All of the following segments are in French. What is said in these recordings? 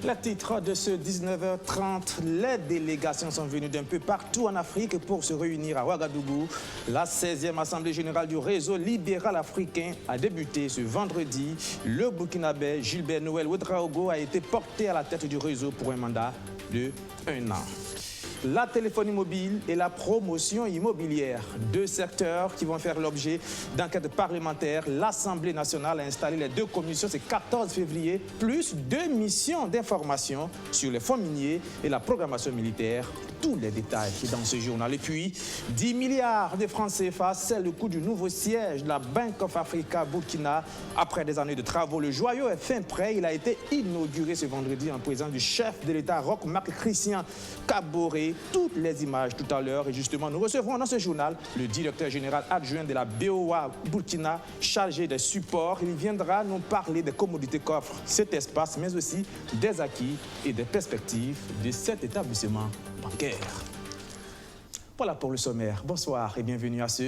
Les titres de ce 19h30, les délégations sont venues d'un peu partout en Afrique pour se réunir à Ouagadougou. La 16e Assemblée générale du réseau libéral africain a débuté ce vendredi. Le Burkinabé Gilbert Noël Ouedraogo a été porté à la tête du réseau pour un mandat de 1 an. La téléphonie mobile et la promotion immobilière, deux secteurs qui vont faire l'objet d'enquêtes parlementaires. L'Assemblée nationale a installé les deux commissions ce 14 février, plus 2 missions d'information sur les fonds miniers et la programmation militaire. Tous les détails dans ce journal. Et puis, 10 milliards de francs CFA, c'est le coût du nouveau siège de la Bank of Africa Burkina. Après des années de travaux, le joyau est fin prêt. Il a été inauguré ce vendredi en présence du chef de l'État, Roch Marc Christian Kaboré. Toutes les images tout à l'heure. Et justement, nous recevrons dans ce journal le directeur général adjoint de la BOA Burkina, chargé des supports. Il viendra nous parler des commodités qu'offre cet espace, mais aussi des acquis et des perspectives de cet établissement bancaire. Voilà pour le sommaire. Bonsoir et bienvenue à ce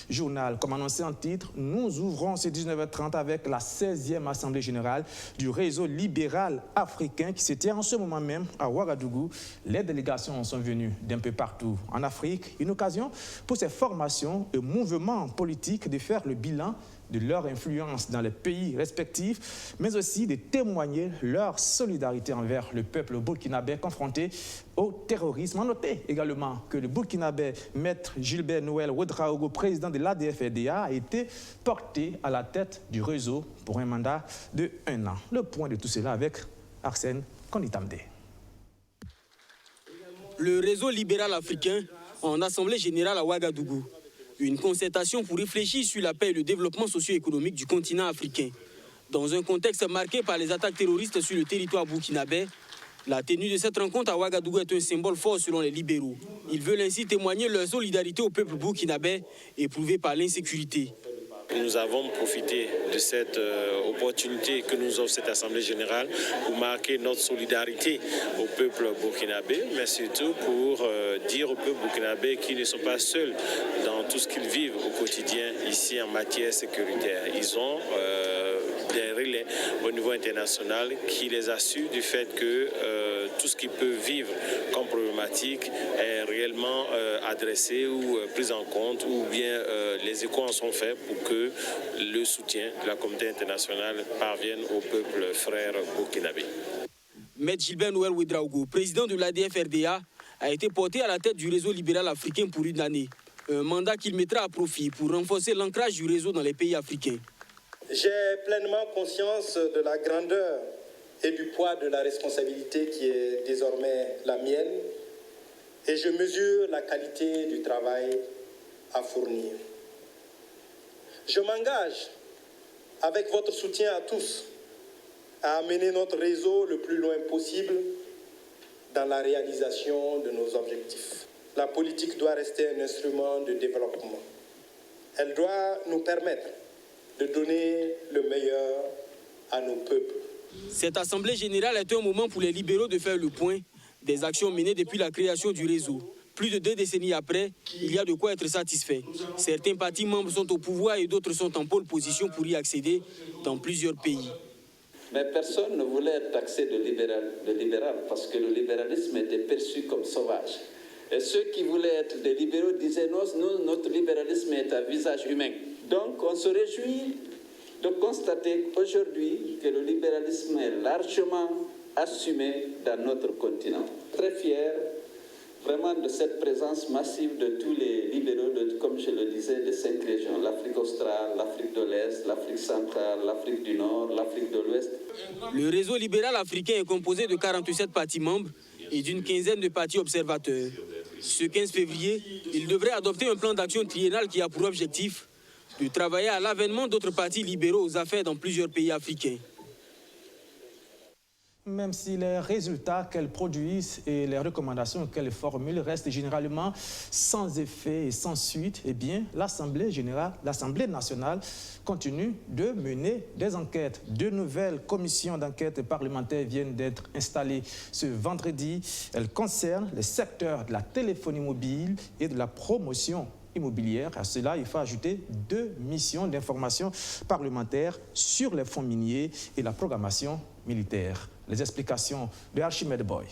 journal. Comme annoncé en titre, nous ouvrons ce 19h30 avec la 16e Assemblée générale du réseau libéral africain qui se tient en ce moment même à Ouagadougou. Les délégations sont venues d'un peu partout en Afrique. Une occasion pour ces formations et mouvements politiques de faire le bilan de leur influence dans les pays respectifs, mais aussi de témoigner leur solidarité envers le peuple burkinabé confronté au terrorisme. Notez également que le burkinabé maître Gilbert Noël Ouedraogo, président de l'ADF-RDA, a été porté à la tête du réseau pour un mandat de 1 an. Le point de tout cela avec Arsène Konitamde. Le réseau libéral africain en assemblée générale à Ouagadougou. Une concertation pour réfléchir sur la paix et le développement socio-économique du continent africain. Dans un contexte marqué par les attaques terroristes sur le territoire burkinabé, la tenue de cette rencontre à Ouagadougou est un symbole fort selon les libéraux. Ils veulent ainsi témoigner leur solidarité au peuple burkinabé éprouvé par l'insécurité. Nous avons profité de cette opportunité que nous offre cette Assemblée générale pour marquer notre solidarité au peuple burkinabé, mais surtout pour dire au peuple burkinabé qu'ils ne sont pas seuls dans tout ce qu'ils vivent au quotidien ici en matière sécuritaire. Ils ont des relais au niveau international qui les assurent du fait que tout ce qu'ils peuvent vivre comme problématique est réellement adressé ou pris en compte, ou bien les échos en sont faits pour que le soutien de la communauté internationale parvienne au peuple frère burkinabé. Maître Gilbert Noël Ouedraogo, président de l'ADF-RDA, a été porté à la tête du réseau libéral africain pour 1 année. Un mandat qu'il mettra à profit pour renforcer l'ancrage du réseau dans les pays africains. J'ai pleinement conscience de la grandeur et du poids de la responsabilité qui est désormais la mienne, et je mesure la qualité du travail à fournir. Je m'engage, avec votre soutien à tous, à amener notre réseau le plus loin possible dans la réalisation de nos objectifs. La politique doit rester un instrument de développement. Elle doit nous permettre de donner le meilleur à nos peuples. Cette Assemblée générale est un moment pour les libéraux de faire le point des actions menées depuis la création du réseau. Plus de 2 décennies après, il y a de quoi être satisfait. Certains partis membres sont au pouvoir et d'autres sont en pole position pour y accéder dans plusieurs pays. Mais personne ne voulait être taxé de libéral parce que le libéralisme était perçu comme sauvage. Et ceux qui voulaient être des libéraux disaient non, notre libéralisme est à visage humain. Donc on se réjouit de constater aujourd'hui que le libéralisme est largement assumé dans notre continent. Très fier vraiment de cette présence massive de tous les libéraux, comme je le disais, de 5 régions, l'Afrique australe, l'Afrique de l'Est, l'Afrique centrale, l'Afrique du Nord, l'Afrique de l'Ouest. Le réseau libéral africain est composé de 47 partis membres et d'une quinzaine de partis observateurs. Ce 15 février, il devrait adopter un plan d'action triennal qui a pour objectif de travailler à l'avènement d'autres partis libéraux aux affaires dans plusieurs pays africains. Même si les résultats qu'elles produisent et les recommandations qu'elles formulent restent généralement sans effet et sans suite, eh bien, l'Assemblée nationale continue de mener des enquêtes. 2 nouvelles commissions d'enquête parlementaires viennent d'être installées ce vendredi. Elles concernent les secteurs de la téléphonie mobile et de la promotion immobilière. À cela, il faut ajouter 2 missions d'information parlementaire sur les fonds miniers et la programmation militaire. Les explications de Archimède Boy.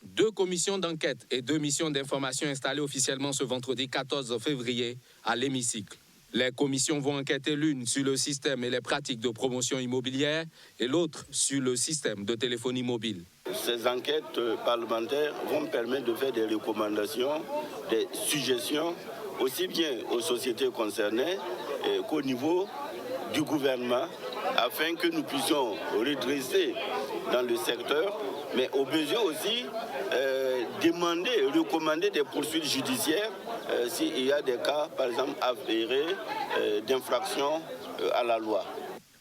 2 commissions d'enquête et 2 missions d'information installées officiellement ce vendredi 14 février à l'hémicycle. Les commissions vont enquêter l'une sur le système et les pratiques de promotion immobilière et l'autre sur le système de téléphonie mobile. Ces enquêtes parlementaires vont permettre de faire des recommandations, des suggestions, aussi bien aux sociétés concernées qu'au niveau du gouvernement, afin que nous puissions redresser dans le secteur, mais au besoin aussi demander, recommander des poursuites judiciaires s'il y a des cas, par exemple, avérés d'infraction à la loi.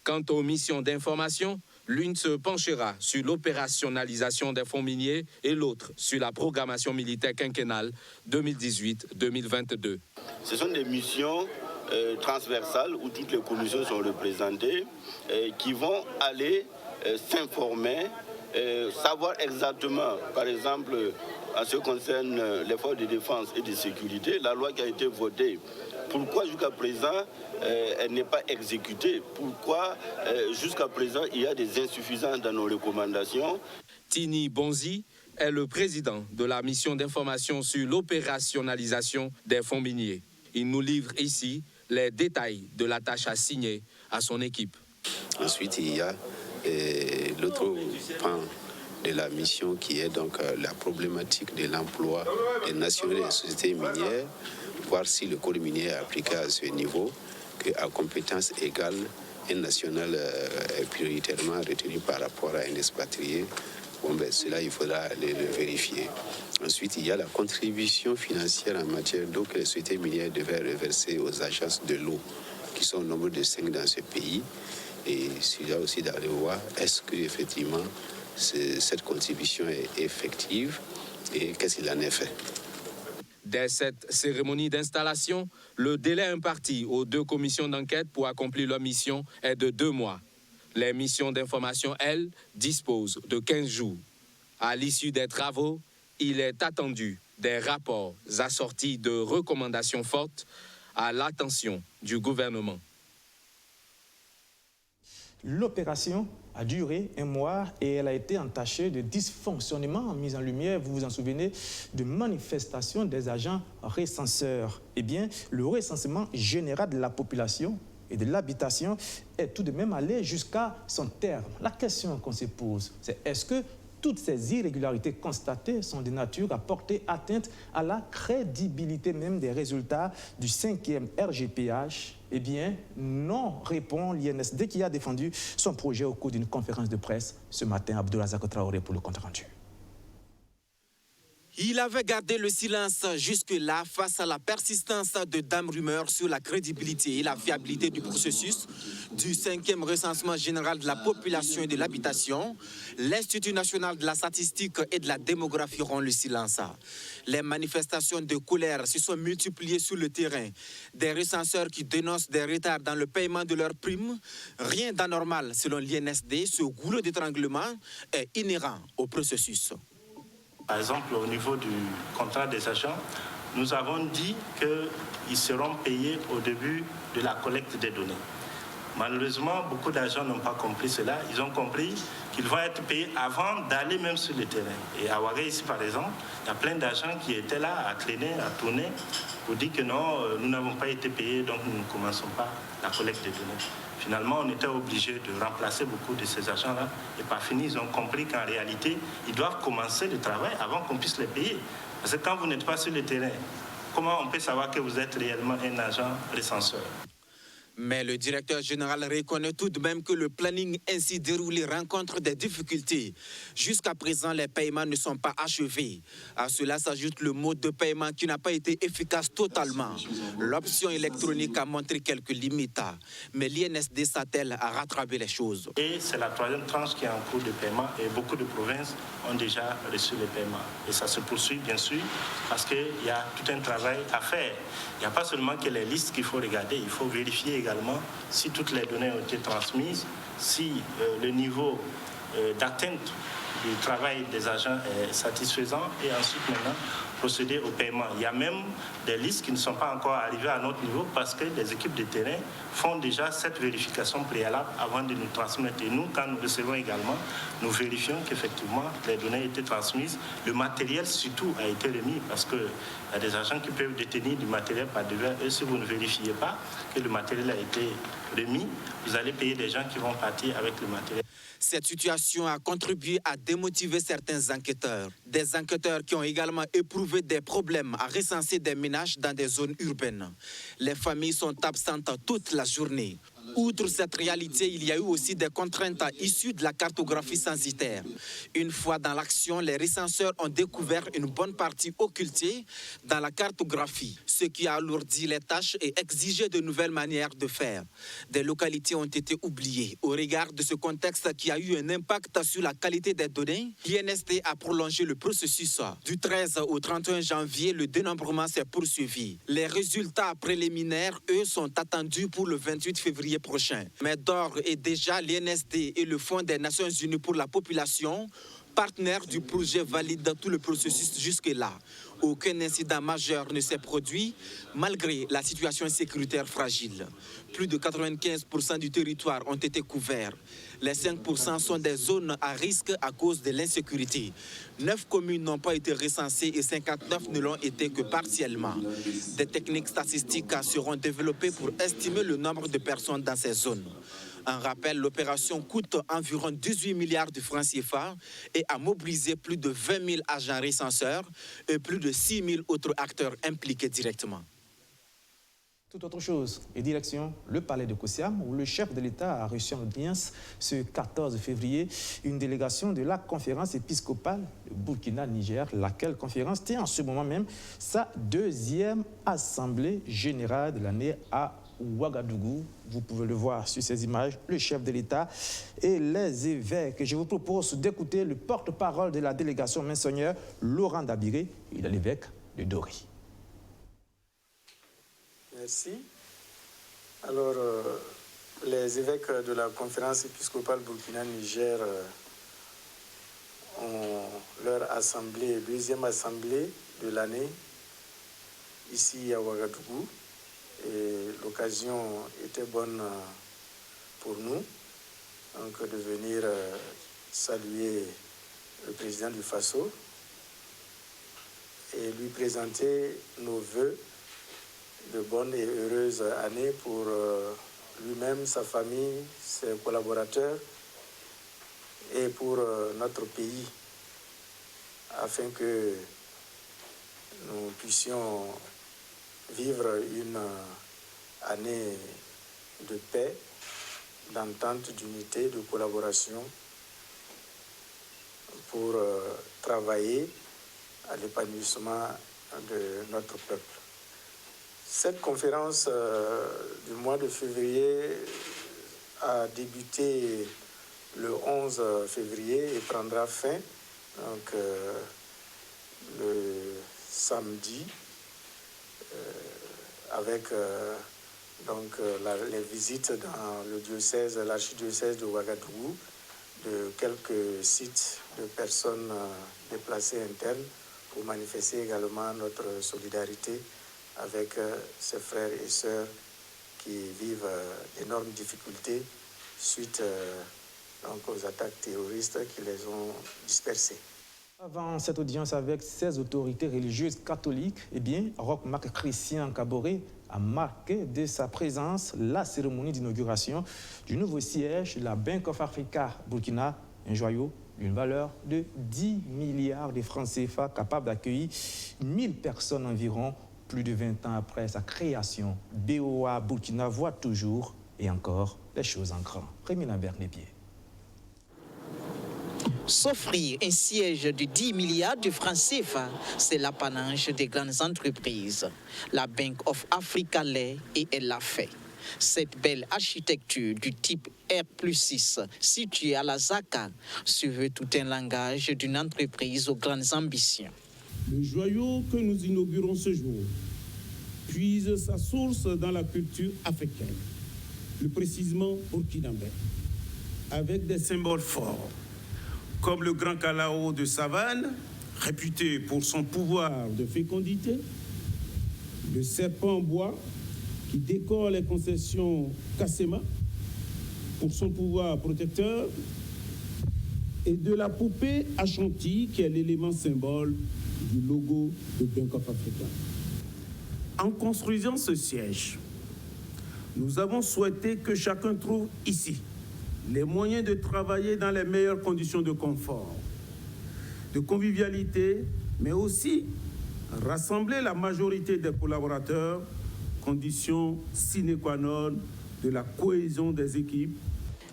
Quant aux missions d'information, l'une se penchera sur l'opérationnalisation des fonds miniers et l'autre sur la programmation militaire quinquennale 2018-2022. Ce sont des missions transversales où toutes les commissions sont représentées qui vont aller s'informer, savoir exactement, par exemple, en ce qui concerne les forces de défense et de sécurité, la loi qui a été votée, pourquoi jusqu'à présent elle n'est pas exécutée, pourquoi jusqu'à présent il y a des insuffisances dans nos recommandations. Tini Bonzi est le président de la mission d'information sur l'opérationnalisation des fonds miniers. Il nous livre ici les détails de la tâche à signer à son équipe. Ensuite, il y a l'autre pan de la mission qui est donc la problématique de l'emploi des nationaux et des sociétés minières, voir si le code minier est appliqué à ce niveau, qu'à compétence égale, un national est prioritairement retenu par rapport à un expatrié. Bon, cela, il faudra le vérifier. Ensuite, il y a la contribution financière en matière d'eau que les sociétés minières devaient reverser aux agences de l'eau, qui sont au nombre de 5 dans ce pays. Et il y a aussi d'aller voir, est-ce qu'effectivement, cette contribution est effective et qu'est-ce qu'il en est fait. Dès cette cérémonie d'installation, le délai imparti aux 2 commissions d'enquête pour accomplir leur mission est de 2 mois. Les missions d'information, elles, disposent de 15 jours. À l'issue des travaux, il est attendu des rapports assortis de recommandations fortes à l'attention du gouvernement. L'opération a duré 1 mois et elle a été entachée de dysfonctionnements mis en lumière, vous vous en souvenez, de manifestations des agents recenseurs. Eh bien, le recensement général de la population et de l'habitation est tout de même allé jusqu'à son terme. La question qu'on se pose, c'est est-ce que toutes ces irrégularités constatées sont de nature à porter atteinte à la crédibilité même des résultats du 5e RGPH? Eh bien, non, répond l'INSD qui a défendu son projet au cours d'une conférence de presse ce matin. Abdoulazak Traoré pour le compte rendu. Il avait gardé le silence jusque-là face à la persistance de dames rumeurs sur la crédibilité et la fiabilité du processus du 5e recensement général de la population et de l'habitation. L'Institut national de la statistique et de la démographie rompt le silence. Les manifestations de colère se sont multipliées sur le terrain. Des recenseurs qui dénoncent des retards dans le paiement de leurs primes. Rien d'anormal selon l'INSD, ce goulot d'étranglement est inhérent au processus. Par exemple, au niveau du contrat des agents, nous avons dit qu'ils seront payés au début de la collecte des données. Malheureusement, beaucoup d'agents n'ont pas compris cela. Ils ont compris qu'ils vont être payés avant d'aller même sur le terrain. Et à Ouaga, ici, par exemple, il y a plein d'agents qui étaient là à traîner, à tourner, pour dire que non, nous n'avons pas été payés, donc nous ne commençons pas la collecte des données. Finalement, on était obligé de remplacer beaucoup de ces agents-là. Et par fini, ils ont compris qu'en réalité, ils doivent commencer le travail avant qu'on puisse les payer. Parce que quand vous n'êtes pas sur le terrain, comment on peut savoir que vous êtes réellement un agent recenseur ? Mais le directeur général reconnaît tout de même que le planning ainsi déroulé rencontre des difficultés. Jusqu'à présent, les paiements ne sont pas achevés. À cela s'ajoute le mode de paiement qui n'a pas été efficace totalement. L'option électronique a montré quelques limites, mais l'INSD s'attelle à rattraper les choses. Et c'est la 3e tranche qui est en cours de paiement et beaucoup de provinces ont déjà reçu les paiements. Et ça se poursuit bien sûr parce qu'il y a tout un travail à faire. Il n'y a pas seulement que les listes qu'il faut regarder, il faut vérifier également si toutes les données ont été transmises, si le niveau d'atteinte du travail des agents est satisfaisant et ensuite maintenant procéder au paiement. Il y a même des listes qui ne sont pas encore arrivées à notre niveau parce que les équipes de terrain font déjà cette vérification préalable avant de nous transmettre. Et nous, quand nous recevons également, nous vérifions qu'effectivement les données étaient transmises. Le matériel surtout a été remis parce qu'il y a des agents qui peuvent détenir du matériel par devers. Et si vous ne vérifiez pas que le matériel a été remis, vous allez payer des gens qui vont partir avec le matériel. Cette situation a contribué à démotiver certains enquêteurs. Des enquêteurs qui ont également éprouvé des problèmes à recenser des ménages dans des zones urbaines. Les familles sont absentes toute la journée. Outre cette réalité, il y a eu aussi des contraintes issues de la cartographie censitaire. Une fois dans l'action, les recenseurs ont découvert une bonne partie occultée dans la cartographie, ce qui a alourdi les tâches et exigé de nouvelles manières de faire. Des localités ont été oubliées. Au regard de ce contexte qui a eu un impact sur la qualité des données, l'INSD a prolongé le processus. Du 13 au 31 janvier, le dénombrement s'est poursuivi. Les résultats préliminaires, eux, sont attendus pour le 28 février prochain. Mais d'ores et déjà, l'INSD et le Fonds des Nations Unies pour la population, partenaires du projet, valident tout le processus jusque-là. Aucun incident majeur ne s'est produit malgré la situation sécuritaire fragile. Plus de 95% du territoire ont été couverts. Les 5% sont des zones à risque à cause de l'insécurité. 9 communes n'ont pas été recensées et 59 ne l'ont été que partiellement. Des techniques statistiques seront développées pour estimer le nombre de personnes dans ces zones. Un rappel, l'opération coûte environ 18 milliards de francs CFA et a mobilisé plus de 20 000 agents recenseurs et plus de 6 000 autres acteurs impliqués directement. Toute autre chose, et direction le palais de Koussiam, où le chef de l'État a reçu en audience ce 14 février une délégation de la conférence épiscopale de Burkina-Niger, laquelle conférence tient en ce moment même sa 2e assemblée générale de l'année à Ouagadougou. Vous pouvez le voir sur ces images, le chef de l'État et les évêques. Je vous propose d'écouter le porte-parole de la délégation, Monseigneur Laurent Dabiré, il est l'évêque de Dori. Merci. Alors, les évêques de la conférence épiscopale Burkina-Niger ont leur assemblée, 2e assemblée de l'année, ici à Ouagadougou. Et l'occasion était bonne pour nous donc, de venir saluer le président du Faso et lui présenter nos vœux de bonnes et heureuses années pour lui-même, sa famille, ses collaborateurs et pour notre pays, afin que nous puissions vivre une année de paix, d'entente, d'unité, de collaboration pour travailler à l'épanouissement de notre peuple. Cette conférence du mois de février a débuté le 11 février et prendra fin donc, le samedi avec les visites dans le diocèse, l'archidiocèse de Ouagadougou, de quelques sites de personnes déplacées internes pour manifester également notre solidarité avec ces frères et sœurs qui vivent d'énormes difficultés suite donc aux attaques terroristes qui les ont dispersés. Avant cette audience avec 16 autorités religieuses catholiques, Roch Marc Christian Kaboré a marqué de sa présence la cérémonie d'inauguration du nouveau siège de la Bank of Africa Burkina, un joyau d'une valeur de 10 milliards de francs CFA capable d'accueillir 1000 personnes environ. Plus de 20 ans après sa création, BOA Burkina voit toujours et encore les choses en grand. Rémi Lambert les pieds. S'offrir un siège de 10 milliards de francs CFA, c'est l'apanage des grandes entreprises. La Bank of Africa l'est et elle l'a fait. Cette belle architecture du type R+6 située à la Zaka se veut tout un langage d'une entreprise aux grandes ambitions. Le joyau que nous inaugurons ce jour puise sa source dans la culture africaine, plus précisément burkinabé, avec des symboles forts, comme le grand calao de savane, réputé pour son pouvoir de fécondité, le serpent en bois qui décore les concessions Cassema pour son pouvoir protecteur, et de la poupée Ashanti qui est l'élément symbole du logo de Bank of Africa. En construisant ce siège, nous avons souhaité que chacun trouve ici les moyens de travailler dans les meilleures conditions de confort, de convivialité, mais aussi rassembler la majorité des collaborateurs, condition sine qua non de la cohésion des équipes.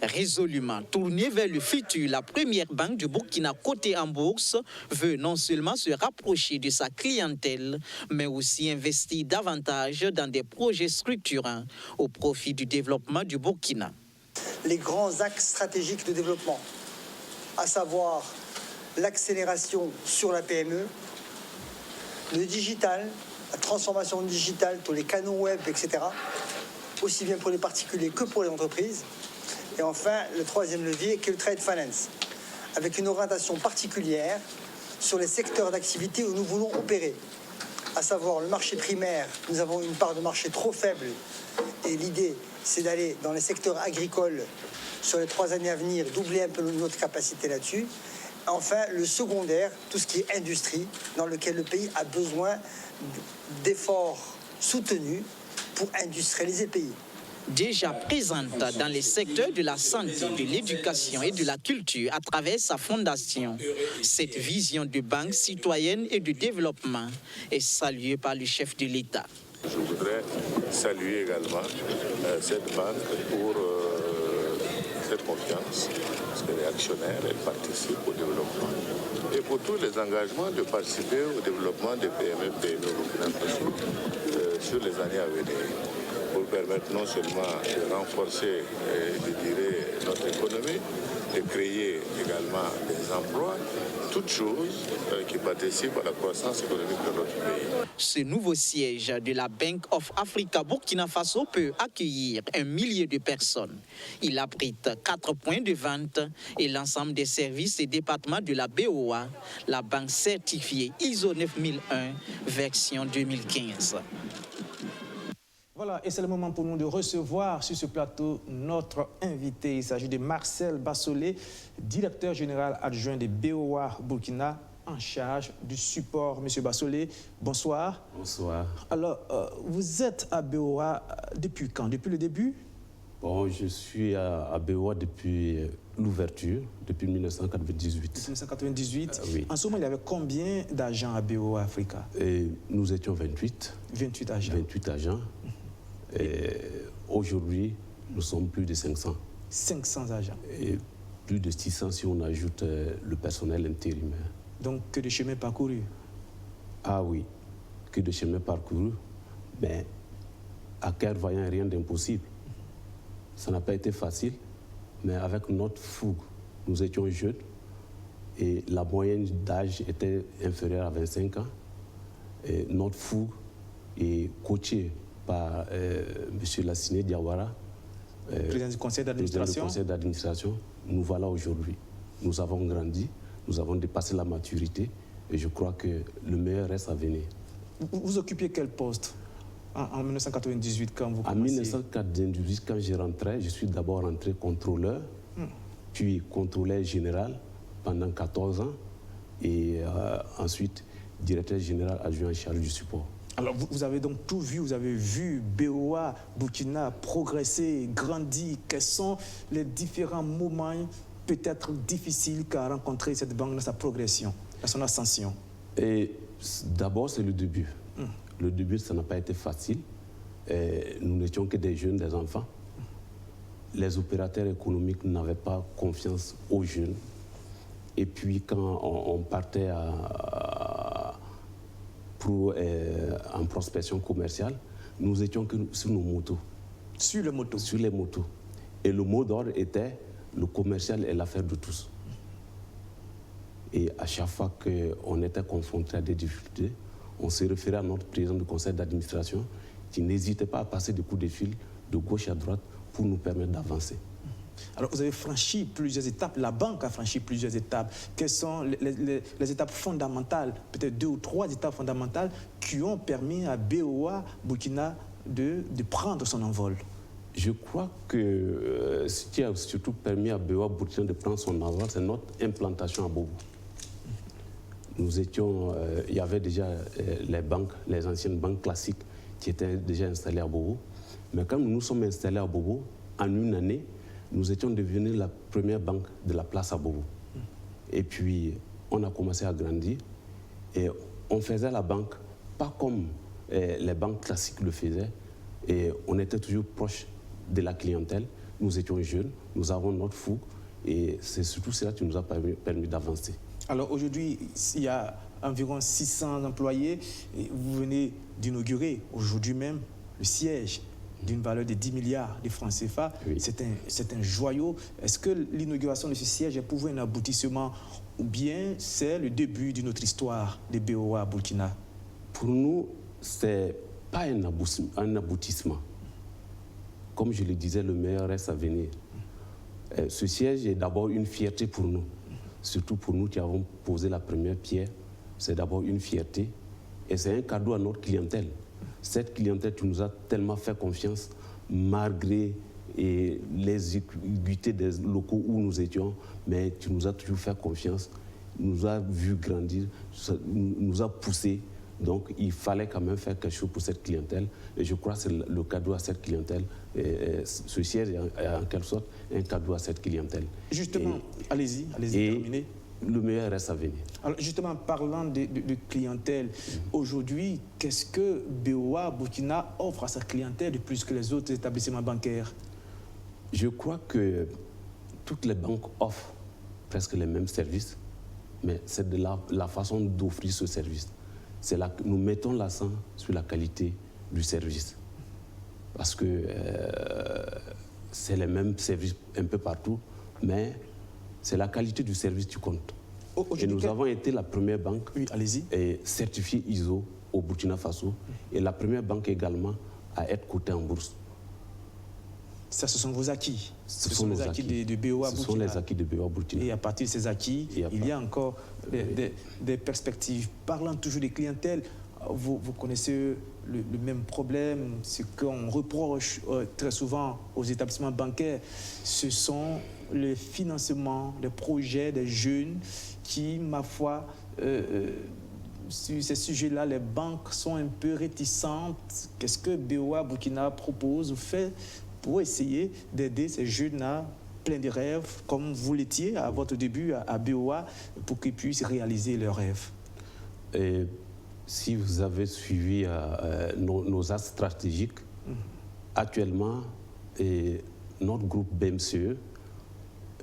Résolument tournée vers le futur, la première banque du Burkina cotée en bourse veut non seulement se rapprocher de sa clientèle, mais aussi investir davantage dans des projets structurants au profit du développement du Burkina. Les grands axes stratégiques de développement, à savoir l'accélération sur la PME, le digital, la transformation digitale, tous les canaux web, etc., aussi bien pour les particuliers que pour les entreprises. Et enfin, le troisième levier qui est le trade finance, avec une orientation particulière sur les secteurs d'activité où nous voulons opérer, à savoir le marché primaire. Nous avons une part de marché trop faible et l'idée, c'est d'aller dans les secteurs agricoles sur les 3 années à venir, doubler un peu notre capacité là-dessus. Enfin, le secondaire, tout ce qui est industrie, dans lequel le pays a besoin d'efforts soutenus pour industrialiser le pays. Déjà présente dans les secteurs de la santé, de l'éducation et de la culture à travers sa fondation, cette vision de banque citoyenne et de développement est saluée par le chef de l'État. Je voudrais saluer également cette banque pour cette confiance, parce qu'elle est actionnaire, elle participe au développement. Et pour tous les engagements de participer au développement des PME, PME Burkina Faso sur les années à venir, pour permettre non seulement de renforcer, notre économie, de créer également des emplois, toutes choses qui participent à la croissance économique de notre pays. Ce nouveau siège de la Bank of Africa Burkina Faso peut accueillir 1 millier de personnes. Il abrite 4 points de vente et l'ensemble des services et départements de la BOA, la banque certifiée ISO 9001, version 2015. Voilà, et c'est le moment pour nous de recevoir sur ce plateau notre invité. Il s'agit de Marcel Bassolé, directeur général adjoint de BOA Burkina, en charge du support. Monsieur Bassolé, bonsoir. Bonsoir. Alors, vous êtes à BOA depuis quand? Depuis le début? Bon, je suis à BOA depuis l'ouverture, depuis 1998. Depuis 1998. Oui. En ce moment, il y avait combien d'agents à BOA Africa? Nous étions 28. 28 agents. 28 agents. Aujourd'hui, nous sommes plus de 500. 500 agents. Et plus de 600 si on ajoute le personnel intérimaire. Donc, que de chemin parcouru? Ah oui, que de chemin parcouru. Mais à cœur vaillant, rien d'impossible. Ça n'a pas été facile, mais avec notre fougue, nous étions jeunes et la moyenne d'âge était inférieure à 25 ans. Et notre fougue est coachée par M. Lassine Diawara, président du conseil d'administration. Nous voilà aujourd'hui. Nous avons grandi, nous avons dépassé la maturité et je crois que le meilleur reste à venir. Vous occupiez quel poste en 1998 quand vous commencez? En 1998, quand je rentrais, je suis d'abord rentré contrôleur, puis contrôleur général pendant 14 ans et ensuite directeur général adjoint en charge du support. Alors, vous avez donc tout vu, vous avez vu BOA, Burkina progresser, grandir. Quels sont les différents moments peut-être difficiles qu'a rencontré cette banque dans sa progression, dans son ascension? D'abord, c'est le début. Le début, ça n'a pas été facile. Nous n'étions que des jeunes, des enfants. Les opérateurs économiques n'avaient pas confiance aux jeunes. Et puis, quand on partait en prospection commerciale, nous étions que sur nos motos. Sur les motos? Sur les motos. Et le mot d'ordre était, le commercial est l'affaire de tous. Et à chaque fois qu'on était confronté à des difficultés, on se référait à notre président du conseil d'administration qui n'hésitait pas à passer des coups de fil de gauche à droite pour nous permettre d'avancer. Alors, vous avez franchi plusieurs étapes, la banque a franchi plusieurs étapes. Quelles sont les étapes fondamentales, peut-être 2 ou 3 étapes fondamentales qui ont permis à BOA Burkina de prendre son envol? Je crois que ce qui a surtout permis à BOA Burkina de prendre son envol, c'est notre implantation à Bobo. Nous étions, il y avait déjà les banques, les anciennes banques classiques qui étaient déjà installées à Bobo. Mais quand nous nous sommes installés à Bobo, en une année, nous étions devenus la première banque de la place à Bobo. Et puis, on a commencé à grandir et on faisait la banque pas comme les banques classiques le faisaient. Et on était toujours proche de la clientèle. Nous étions jeunes, nous avons notre fougue et c'est surtout cela qui nous a permis d'avancer. Alors aujourd'hui, il y a environ 600 employés. Et vous venez d'inaugurer aujourd'hui même le siège d'une valeur de 10 milliards de francs CFA. Oui. C'est un joyau. Est-ce que l'inauguration de ce siège est pour vous un aboutissement ou bien c'est le début d'une autre histoire de BOA Burkina? Pour nous, ce n'est pas un aboutissement. Comme je le disais, le meilleur reste à venir. Ce siège est d'abord une fierté pour nous. Surtout pour nous qui avons posé la première pierre, c'est d'abord une fierté et c'est un cadeau à notre clientèle. Cette clientèle qui nous a tellement fait confiance, malgré les aiguïtés des locaux où nous étions, mais qui nous a toujours fait confiance, nous a vu grandir, nous a poussé. Donc il fallait quand même faire quelque chose pour cette clientèle et je crois que c'est le cadeau à cette clientèle. Ce siège est en quelque sorte un cadeau à cette clientèle. Justement, allez-y, terminez. Le meilleur reste à venir. Alors justement, parlant de clientèle, aujourd'hui, qu'est-ce que BOA Burkina offre à sa clientèle de plus que les autres établissements bancaires? Je crois que toutes les banques offrent presque les mêmes services, mais c'est de la façon d'offrir ce service. C'est là que nous mettons l'accent sur la qualité du service. Parce que c'est les mêmes services un peu partout, mais c'est la qualité du service qui compte. Et nous avons été la première banque certifiée ISO au Burkina Faso et la première banque également à être cotée en bourse. Ça, ce sont vos acquis. Ce sont les acquis de BOA Burkina. Ce sont les acquis de BOA Burkina. Et à partir de ces acquis, il y a encore des perspectives. Parlant toujours des clientèles, vous connaissez le même problème, ce qu'on reproche très souvent aux établissements bancaires, ce sont les financements, les projets des jeunes qui, ma foi, sur ces sujets-là, les banques sont un peu réticentes. Qu'est-ce que BOA Burkina propose ou fait pour essayer d'aider ces jeunes-là pleins de rêves, comme vous l'étiez à votre début à BOA, pour qu'ils puissent réaliser leurs rêves? Et si vous avez suivi nos axes stratégiques, actuellement, notre groupe BMCE,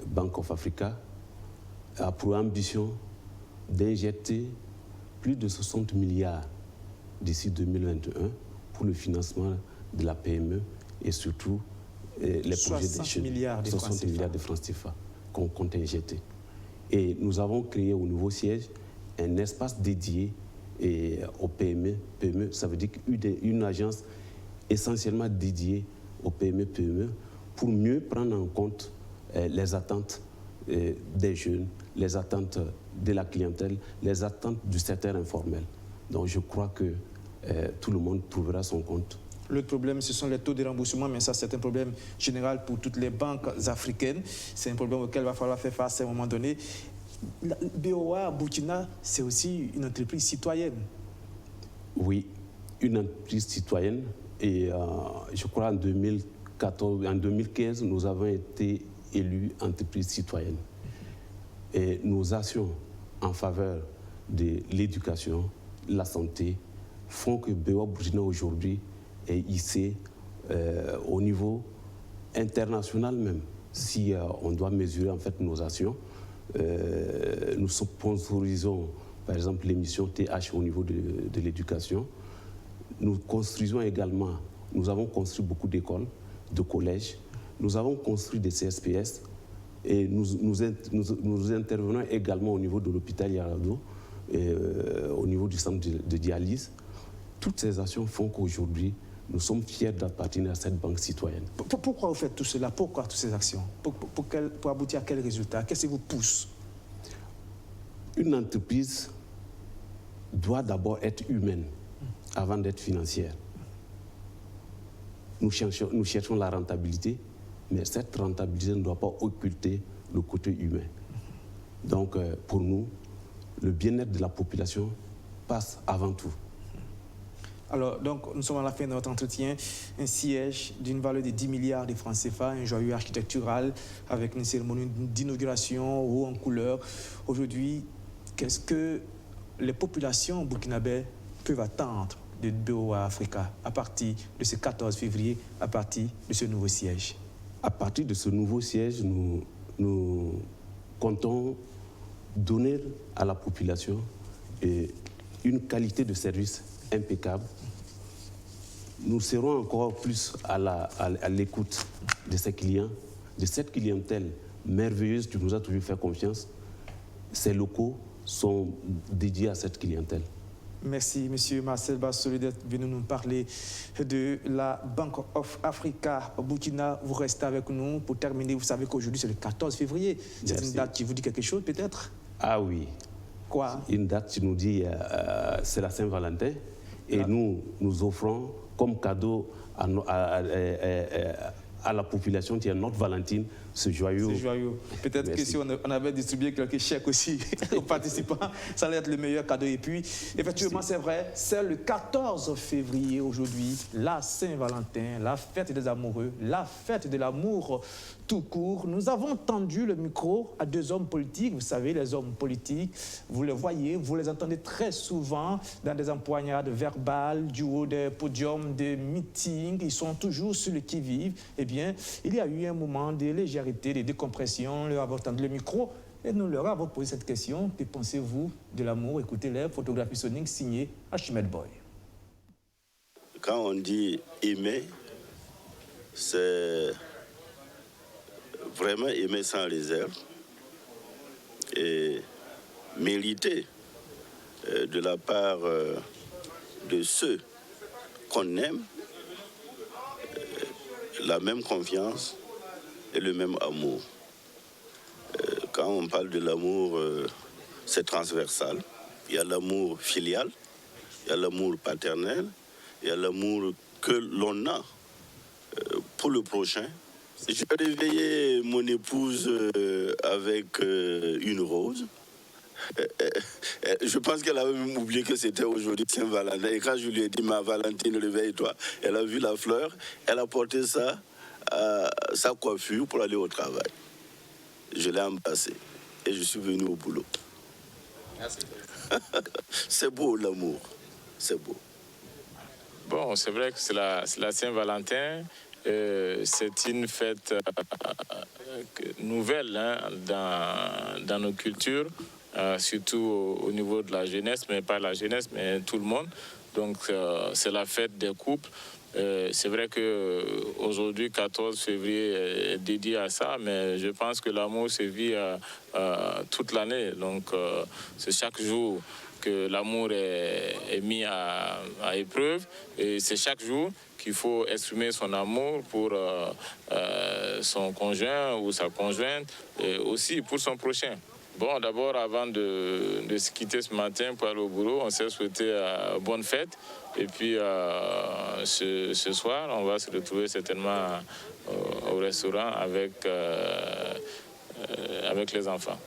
Bank of Africa, a pour ambition d'injecter plus de 60 milliards d'ici 2021 pour le financement de la PME et surtout les projets des jeunes. 60 milliards de francs CFA qu'on compte injecter. Et nous avons créé au nouveau siège un espace dédié aux PME. Ça veut dire une agence essentiellement dédiée aux PME pour mieux prendre en compte les attentes des jeunes, les attentes de la clientèle, les attentes du secteur informel. Donc je crois que tout le monde trouvera son compte. Le problème, ce sont les taux de remboursement, mais ça, c'est un problème général pour toutes les banques africaines. C'est un problème auquel il va falloir faire face à un moment donné. La BOA Burkina, c'est aussi une entreprise citoyenne. Oui, une entreprise citoyenne. Et je crois en 2015, nous avons été élus entreprise citoyenne. Et nos actions en faveur de l'éducation, la santé, font que BOA Burkina aujourd'hui est hissé au niveau international même. Si on doit mesurer en fait nos actions, nous sponsorisons par exemple l'émission TH au niveau de l'éducation. Nous construisons également, nous avons construit beaucoup d'écoles, de collèges, nous avons construit des CSPS et nous intervenons également au niveau de l'hôpital Yarado, au niveau du centre de dialyse. Toutes ces actions font qu'aujourd'hui, nous sommes fiers d'appartenir à cette banque citoyenne. Pourquoi vous faites tout cela? Pourquoi toutes ces actions? Pour aboutir à quel résultat? Qu'est-ce qui vous pousse? Une entreprise doit d'abord être humaine avant d'être financière. Nous cherchons la rentabilité, mais cette rentabilité ne doit pas occulter le côté humain. Donc, pour nous, le bien-être de la population passe avant tout. Alors, donc, nous sommes à la fin de notre entretien. Un siège d'une valeur de 10 milliards de francs CFA, un joyau architectural avec une cérémonie d'inauguration haut en couleur. Aujourd'hui, qu'est-ce que les populations burkinabées peuvent attendre de BOA Africa à partir de ce 14 février, à partir de ce nouveau siège? À partir de ce nouveau siège, nous comptons donner à la population une qualité de service impeccable. Nous serons encore plus à l'écoute de ces clients, de cette clientèle merveilleuse qui nous a toujours fait confiance. Ces locaux sont dédiés à cette clientèle. Merci, M. Marcel Bassoli, d'être venu nous parler de la Bank of Africa au Burkina. Vous restez avec nous pour terminer. Vous savez qu'aujourd'hui, c'est le 14 février. C'est une date qui vous dit quelque chose, peut-être? Ah oui. Quoi? Une date qui nous dit c'est la Saint-Valentin. Et nous offrons comme cadeau à la population qui est notre Valentine, ce joyau. Ce joyau. Peut-être que si on avait distribué quelques chèques aussi aux participants, ça allait être le meilleur cadeau. Et puis, effectivement, c'est vrai, c'est le 14 février aujourd'hui, la Saint-Valentin, la fête des amoureux, la fête de l'amour tout court. Nous avons tendu le micro à deux hommes politiques. Vous savez, les hommes politiques, vous les voyez, vous les entendez très souvent dans des empoignades verbales, du haut des podiums, des meetings. Ils sont toujours sur le qui-vive. Eh bien, il y a eu un moment de légèreté, de décompression. Leur avons tendu le micro et nous leur avons posé cette question. Que pensez-vous de l'amour? Écoutez-les, photographie sonique signée Archimède Boy. Quand on dit aimer, c'est vraiment aimer sans réserve et mériter de la part de ceux qu'on aime la même confiance et le même amour. Quand on parle de l'amour, c'est transversal. Il y a l'amour filial, il y a l'amour paternel, il y a l'amour que l'on a pour le prochain. J'ai réveillé mon épouse avec une rose. Je pense qu'elle avait même oublié que c'était aujourd'hui Saint-Valentin. Et quand je lui ai dit, ma Valentine, réveille-toi, elle a vu la fleur, elle a porté ça à sa coiffure pour aller au travail. Je l'ai embrassée et je suis venu au boulot. Merci. C'est beau l'amour, c'est beau. Bon, c'est vrai que c'est la Saint-Valentin. C'est une fête nouvelle dans nos cultures, surtout au niveau de la jeunesse, mais pas la jeunesse, mais tout le monde. Donc c'est la fête des couples. C'est vrai qu'aujourd'hui, 14 février, est dédié à ça, mais je pense que l'amour se vit toute l'année. Donc c'est chaque jour que l'amour est mis à épreuve, et c'est chaque jour qu'il faut exprimer son amour pour son conjoint ou sa conjointe, et aussi pour son prochain. Bon, d'abord, avant de se quitter ce matin pour aller au boulot, on s'est souhaité bonne fête. Et puis, ce soir, on va se retrouver certainement au restaurant avec les enfants.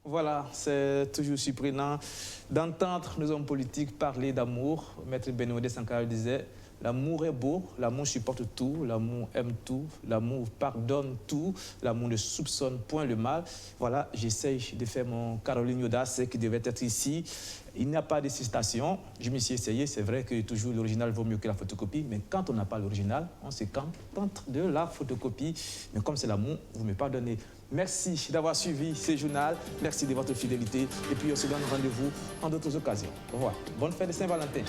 Voilà, c'est toujours surprenant d'entendre nos hommes politiques parler d'amour. Maître Benoît Sankara disait: l'amour est beau, l'amour supporte tout, l'amour aime tout, l'amour pardonne tout, l'amour ne soupçonne point le mal. Voilà, j'essaye de faire mon Caroline Yodas qui devait être ici. Il n'y a pas de citation, je me suis essayé, c'est vrai que toujours l'original vaut mieux que la photocopie, mais quand on n'a pas l'original, on se contente de la photocopie. Mais comme c'est l'amour, vous me pardonnez. Merci d'avoir suivi ce journal, merci de votre fidélité, et puis on se donne rendez-vous en d'autres occasions. Au revoir, bonne fête de Saint-Valentin.